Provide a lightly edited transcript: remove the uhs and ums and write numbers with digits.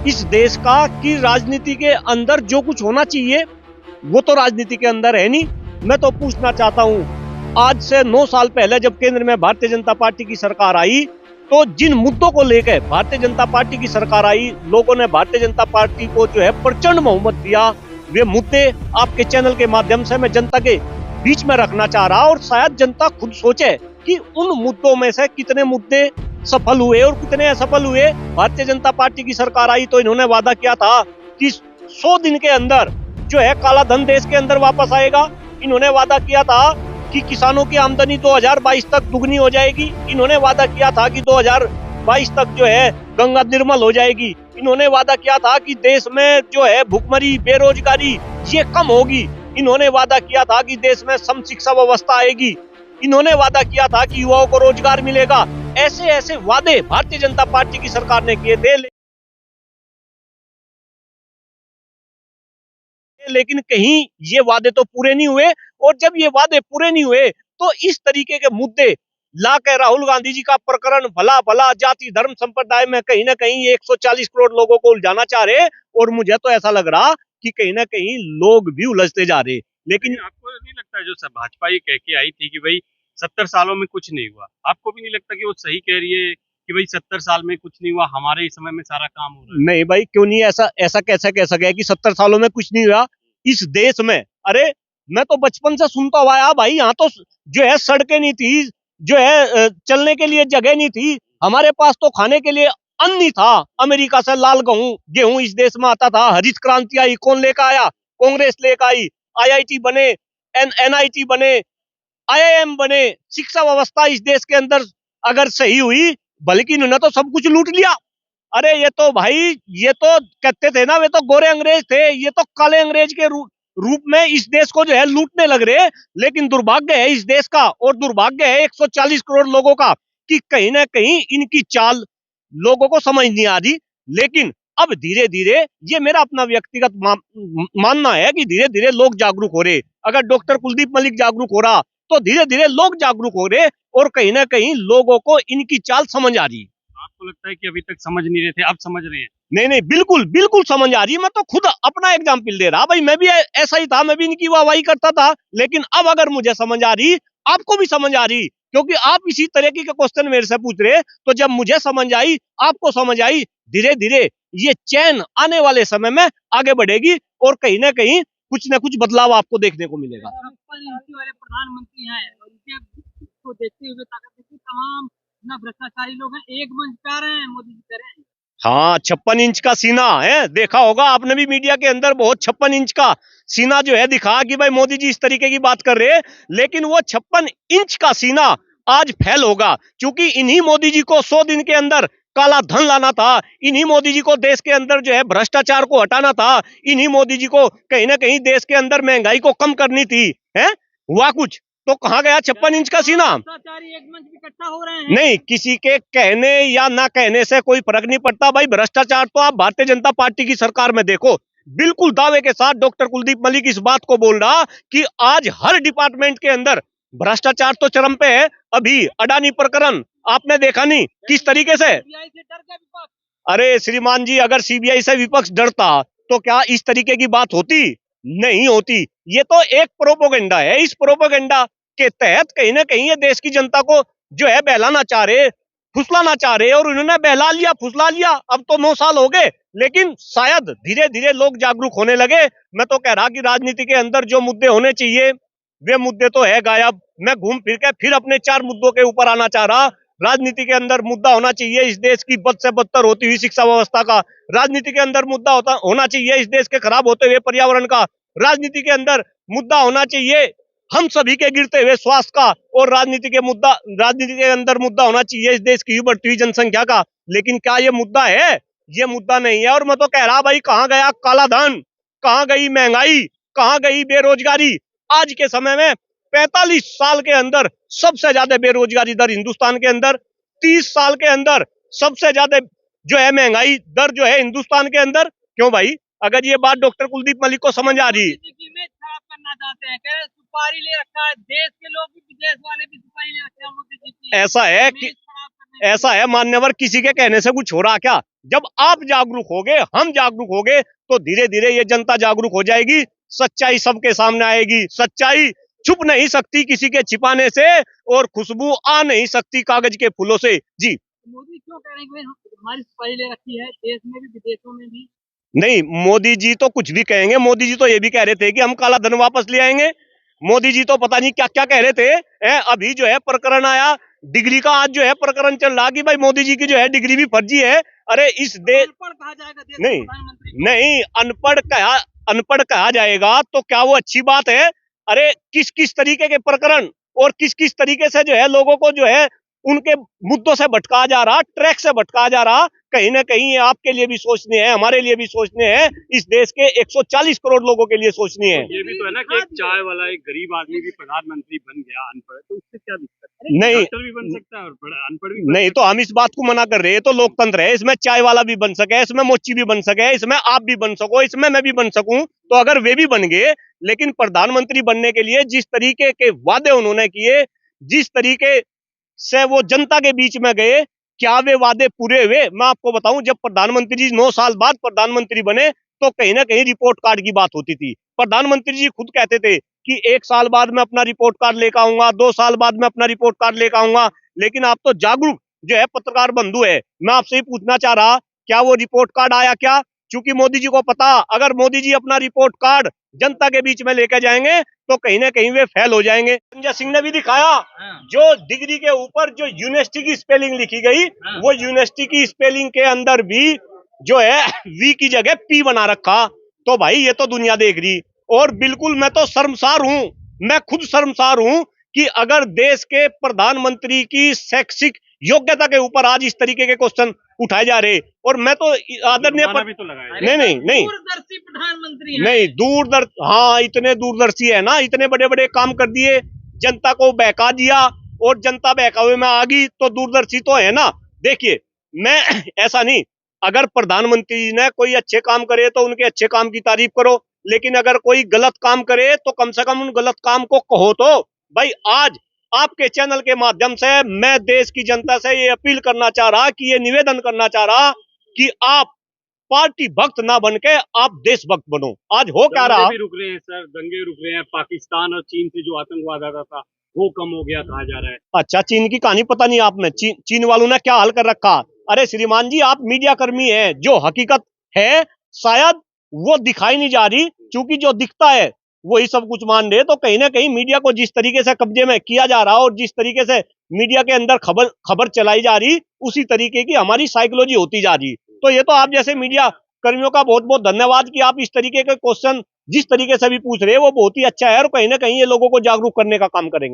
इस देश का कि राजनीति के अंदर जो कुछ होना चाहिए वो तो राजनीति के अंदर है नहीं। मैं तो पूछना चाहता हूं, आज से 9 साल पहले जब केंद्र में भारतीय जनता पार्टी की सरकार आई, तो जिन मुद्दों को लेकर भारतीय जनता पार्टी की सरकार आई, लोगों ने भारतीय जनता पार्टी को जो है प्रचंड बहुमत दिया। वे मुद्दे आपके चैनल के माध्यम से मैं जनता के बीच में रखना चाह रहा, और शायद जनता खुद सोचे कि उन मुद्दों में से कितने मुद्दे सफल हुए और कितने असफल हुए। भारतीय जनता पार्टी की सरकार आई तो इन्होंने वादा किया था कि 100 दिन के अंदर जो है काला धन देश के अंदर वापस आएगा। इन्होंने वादा किया था कि किसानों की आमदनी 2022 तक दुगनी हो जाएगी। इन्होंने वादा किया था कि 2022 तक जो है गंगा निर्मल हो जाएगी। इन्होंने वादा किया था कि देश में जो है भुखमरी, बेरोजगारी ये कम होगी। इन्होंने वादा किया था कि देश में सम शिक्षा व्यवस्था आएगी। इन्होंने वादा किया था कि युवाओं को रोजगार मिलेगा। ऐसे ऐसे वादे भारतीय जनता पार्टी की सरकार ने किए थे, लेकिन कहीं ये वादे तो पूरे नहीं हुए। और जब ये वादे पूरे नहीं हुए तो इस तरीके के मुद्दे ला के राहुल गांधी जी का प्रकरण भला भला जाति धर्म संप्रदाय में कहीं ना कहीं 140 करोड़ लोगों को उलझाना चाह रहे। और मुझे तो ऐसा लग रहा कि कहीं ना कहीं लोग भी उलझते जा रहे। लेकिन आपको नहीं लगता जो सब भाजपा ये कह के आई थी कि भाई 70 सालों में कुछ नहीं हुआ, आपको भी नहीं लगता कि वो सही कह रही है कि भाई 70 साल में कुछ नहीं हुआ, हमारे ही समय में सारा काम हो रहा है? नहीं भाई, क्यों नहीं, ऐसा ऐसा कैसे कह सके कि 70 सालों में कुछ नहीं हुआ इस देश में। अरे मैं तो बचपन से सुनता हुआ आया भाई, यहाँ तो जो है सड़कें नहीं थी, जो है चलने के लिए जगह नहीं थी, हमारे पास तो खाने के लिए अन्न नहीं था। अमेरिका से लाल गेहूं इस देश में आता था। हरित क्रांति आई, कौन लेकर आया? कांग्रेस लेकर आई। आईआईटी बने, एनआईटी बने, आईआईएम बने। शिक्षा व्यवस्था इस देश के अंदर अगर सही हुई, बल्कि इन्होंने तो सब कुछ लूट लिया। अरे ये तो भाई, ये तो कहते थे ना, वे तो गोरे अंग्रेज थे, ये तो काले अंग्रेज के रूप में इस देश को जो है लूटने लग रहे। लेकिन दुर्भाग्य है इस देश का, और दुर्भाग्य है 140 करोड़ लोगों का, कि कहीं ना कहीं इनकी चाल लोगों को समझ नहीं आ रही। लेकिन अब धीरे धीरे, ये मेरा अपना व्यक्तिगत मानना है कि धीरे धीरे लोग जागरूक हो रहे। अगर डॉक्टर कुलदीप मलिक जागरूक हो रहा तो धीरे धीरे लोग जागरूक हो रहे, और कहीं ना कहीं लोगों को इनकी चाल समझ आ रही। आपको लगता है कि अभी तक समझ नहीं रहे थे, अब समझ रहे हैं? नहीं नहीं, बिल्कुल बिल्कुल समझ आ रही है। मैं तो खुद अपना एग्जाम्पल दे रहा भाई, मैं भी ऐसा ही था, मैं भी इनकी वाहवाही करता था। लेकिन अब अगर मुझे समझ आ रही, आपको भी समझ आ रही, क्योंकि आप इसी तरह के क्वेश्चन मेरे से पूछ रहे। तो जब मुझे समझ आई, आपको समझ आई, धीरे धीरे ये चैन आने वाले समय में आगे बढ़ेगी, और कहीं ना कुछ बदलाव आपको देखने को मिलेगा। वाले प्रधानमंत्री हैं और उनको देखते हुए तमाम ना भ्रष्टाचारी लोग हैं, एक मंच पे आ रहे हैं, मोदी जी कह रहे हैं। हाँ, 56 इंच का सीना है, देखा होगा आपने भी मीडिया के अंदर, बहुत 56 इंच का सीना जो है दिखा कि भाई मोदी जी इस तरीके की बात कर रहे हैं। लेकिन वो 56 इंच का सीना आज फैल होगा, क्योंकि इन्हीं मोदी जी को 100 दिन के अंदर काला धन लाना था। इन्हीं मोदी जी को देश के अंदर जो है भ्रष्टाचार को हटाना था। इन्हीं मोदी जी को कहीं ना कहीं देश के अंदर महंगाई को कम करनी थी। है हुआ कुछ तो कहाँ गया 56 इंच का सीना? एक मंच पे इकट्ठा हो रहे हैं। नहीं, किसी के कहने या ना कहने से कोई फर्क नहीं पड़ता भाई। भ्रष्टाचार तो आप भारतीय जनता पार्टी की सरकार में देखो, बिल्कुल दावे के साथ डॉक्टर कुलदीप मलिक इस बात को बोल रहा कि आज हर डिपार्टमेंट के अंदर भ्रष्टाचार तो चरम पे है। अभी अडानी प्रकरण आपने देखा नहीं किस तरीके से? अरे श्रीमान जी, अगर सीबीआई से विपक्ष डरता तो क्या इस तरीके की बात होती? नहीं होती। ये तो एक प्रोपोगंडा है। इस प्रोपोगंडा के तहत कहीं ना कहीं ये देश की जनता को जो है बहलाना चाह रहे, फुसलाना चाह रहे, और उन्होंने बहला लिया, फुसला लिया। अब तो 9 साल हो गए, लेकिन शायद धीरे धीरे लोग जागरूक होने लगे। मैं तो कह रहा कि राजनीति के अंदर जो मुद्दे होने चाहिए वे मुद्दे तो है गायब। मैं घूम फिर के फिर अपने 4 मुद्दों के ऊपर आना चाह रहा। राजनीति के अंदर मुद्दा होना चाहिए इस देश की बद से बदतर होती हुई शिक्षा व्यवस्था का। राजनीति के अंदर मुद्दा होना चाहिए इस देश के खराब होते हुए पर्यावरण का। राजनीति के अंदर मुद्दा होना चाहिए हम सभी के गिरते हुए स्वास्थ्य का। और राजनीति के अंदर मुद्दा होना चाहिए इस देश की बढ़ती हुई जनसंख्या का। लेकिन क्या ये मुद्दा है? ये मुद्दा नहीं है। और मैं तो कह रहा भाई, कहाँ गया काला धन, कहाँ गई महंगाई, कहाँ गई बेरोजगारी? आज के समय में 45 साल के अंदर सबसे ज्यादा बेरोजगारी दर हिंदुस्तान के अंदर, 30 साल के अंदर सबसे ज्यादा जो है महंगाई दर जो है हिंदुस्तान के अंदर। क्यों भाई? अगर ये बात डॉक्टर कुलदीप मलिक को समझ आ रही, करना चाहते हैं, कह रहे सुपारी ले रखा है, देश के लोग भी, विदेश वाले भी सुपारी ले रखे हैं मोदी जी की। ऐसा है कि हैं। ऐसा है मान्यवर, किसी के कहने से कुछ हो रहा क्या? जब आप जागरूक होगे, हम जागरूक होगे, तो धीरे धीरे ये जनता जागरूक हो जाएगी, सच्चाई सबके सामने आएगी। सच्चाई छुप नहीं सकती किसी के छिपाने से, और खुशबू आ नहीं सकती कागज के फूलों से। जी मोदी क्यों कह रहे हैं कि भाई हमारी सफाई ले रखी है, देश में भी विदेशों में भी? नहीं, मोदी जी तो कुछ भी कहेंगे। मोदी जी तो ये भी कह रहे थे कि हम काला धन वापस ले आएंगे। मोदी जी तो पता नहीं क्या क्या कह रहे थे। अभी जो है प्रकरण आया डिग्री का, आज जो है प्रकरण चल रहा कि भाई मोदी जी की जो है डिग्री भी फर्जी है। अरे इस देश, अनपढ़ कहा जाएगा देश के नहीं प्रधानमंत्री को? नहीं, अनपढ़ कहा जाएगा तो क्या वो अच्छी बात है? अरे किस किस तरीके के प्रकरण और किस किस तरीके से जो है लोगों को जो है उनके मुद्दों से भटकाया जा रहा, ट्रैक से भटकाया जा रहा। कहीं ना कहीं ये आपके लिए भी सोचने हैं, हमारे लिए भी सोचने हैं, इस देश के 140 करोड़ लोगों के लिए सोचनी है। ये भी तो है ना कि एक चाय वाला, एक गरीब आदमी भी प्रधानमंत्री बन गया अनपढ़, तो उससे क्या दिक्कत है? नहीं डॉक्टर भी बन सकता है और अनपढ़ भी नहीं, तो हम इस बात को मना कर रहे हैं। तो लोकतंत्र है, इसमें चाय वाला भी बन सके, इसमें मोची भी बन सके, इसमें आप भी बन सको, इसमें मैं भी बन सकूं। तो अगर वे भी बन गए, लेकिन प्रधानमंत्री बनने के लिए जिस तरीके के वादे उन्होंने किए, जिस तरीके से वो जनता के बीच में गए, क्या वे वादे पूरे हुए? मैं आपको बताऊं, जब प्रधानमंत्री जी 9 साल बाद प्रधानमंत्री बने, तो कहीं ना कहीं रिपोर्ट कार्ड की बात होती थी। प्रधानमंत्री जी खुद कहते थे कि 1 साल बाद मैं अपना रिपोर्ट कार्ड लेकर आऊंगा, 2 साल बाद मैं अपना रिपोर्ट कार्ड लेकर आऊंगा। लेकिन आप तो जागरूक जो है पत्रकार बंधु है, मैं आपसे ही पूछना चाह रहा, क्या वो रिपोर्ट कार्ड आया क्या? क्योंकि मोदी जी को पता, अगर मोदी जी अपना रिपोर्ट कार्ड जनता के बीच में लेकर जाएंगे तो कहीं ना कहीं वे फेल हो जाएंगे। संजय सिंह ने भी दिखाया, जो डिग्री के ऊपर जो यूनिवर्सिटी की स्पेलिंग लिखी गई, वो यूनिवर्सिटी की स्पेलिंग के अंदर भी जो है वी की जगह पी बना रखा। तो भाई ये तो दुनिया देख रही। और बिल्कुल मैं तो शर्मसार हूं, मैं खुद शर्मसार हूं कि अगर देश के प्रधानमंत्री की शैक्षिक योग्यता के ऊपर आज इस तरीके के क्वेश्चन उठाए जा रहे, और मैं तो आदरणीय भी तो लगाया। नहीं दूरदर्शी प्रधानमंत्री हैं। नहीं, हाँ, इतने दूरदर्शी है ना, इतने बड़े बड़े काम कर दिए, जनता को बहका दिया और जनता बहकावे में आ गई, तो दूरदर्शी तो है ना। देखिए, मैं ऐसा नहीं, अगर प्रधानमंत्री ने कोई अच्छे काम करे तो उनके अच्छे काम की तारीफ करो, लेकिन अगर कोई गलत काम करे तो कम से कम उन गलत काम को कहो। तो भाई आज आपके चैनल के माध्यम से मैं देश की जनता से ये अपील करना चाह रहा, कि ये निवेदन करना चाह रहा कि आप पार्टी भक्त ना बन के आप देशभक्त बनो। आज हो क्या रहा? भी रुक रहे हैं सर, दंगे रुक रहे हैं। पाकिस्तान और चीन से जो आतंकवाद आता था वो कम हो गया कहा जा रहा है। अच्छा, चीन की कहानी पता नहीं आप में, चीन वालों ने क्या हाल कर रखा। अरे श्रीमान जी, आप मीडिया कर्मी हैं, जो हकीकत है शायद वो दिखाई नहीं जा रही, क्योंकि जो दिखता है वही सब कुछ मान रहे। तो कहीं ना कहीं मीडिया को जिस तरीके से कब्जे में किया जा रहा और जिस तरीके से मीडिया के अंदर खबर चलाई जा रही, उसी तरीके की हमारी साइकोलॉजी होती जा रही। तो ये तो आप जैसे मीडिया कर्मियों का बहुत बहुत धन्यवाद कि आप इस तरीके के क्वेश्चन जिस तरीके से भी पूछ रहे हैं वो बहुत ही अच्छा है, और कहीं ना कहीं ये लोगों को जागरूक करने का काम करेंगे।